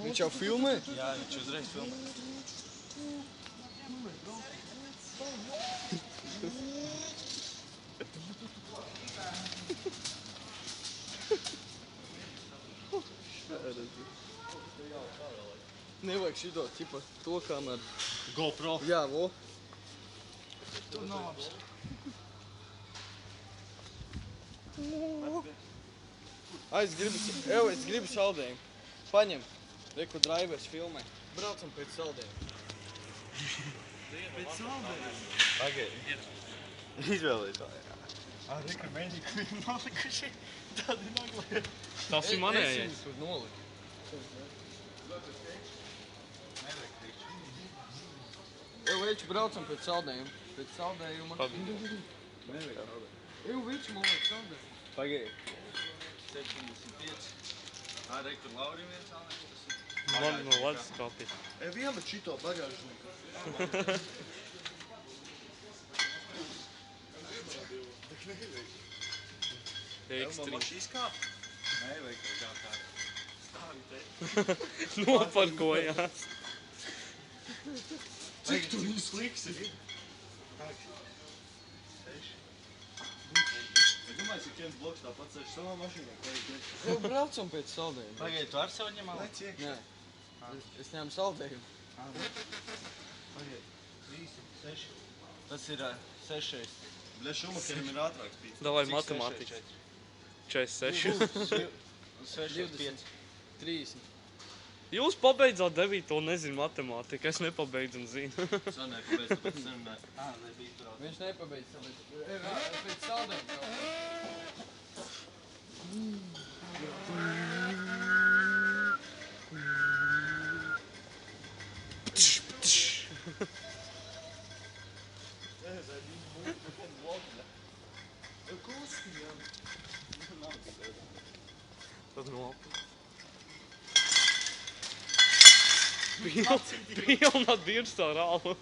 Viņš jau filmē? Jā, viņš uzreiz filmē. Nevajag šito, ķipa, to kameru. GoPro. Jā, vo. Tu nāps. Es gribu saldējumu. Paņem. Reku drivers filmē. Braucam pēc saldējumu. Pēc saldējuma. Pagaid. Izvēlēs. Reku mēģi, kur ir nolikuši tādi naglē. Tas ir manējais. Es viņus noliku. Veči, braucam pēc saldējuma. Pēc saldējuma. Veči, man vajag saldējumu. Pagaid. 75. Reku Laurim viens saldējums. Man no ledus kāpīt. Vielu šito bagāžnieku. Ekstrīm. Maši izkāpt? Nē, vajag kaut kā tā. Stāvi te. Noparkojās. Cik tu viņus liksi? Domāju, cik viens bloks tāpat sēž savā mašīnā. Braucam pēc saldējuma. Pagaid, tu ar sev ņem ālā? Nē. Es ņemu saldējumu. Pagaid, 3, 6. Tas ir 6. Bļa, Šumakerim ir ātrāks pīts. Davai matemātika. 46. 6, 5. 30. Jūs pabeidzāt 9. un nezinu matemātiku. Es nepabeidzu un zinu. Sanē, kāpēc tāpēc nevienmēr? Nebija tur ātrāk. Viņš nepabeidz, tāpēc pēc saldējuma. Tad nopi. Pilna dirzā rālu.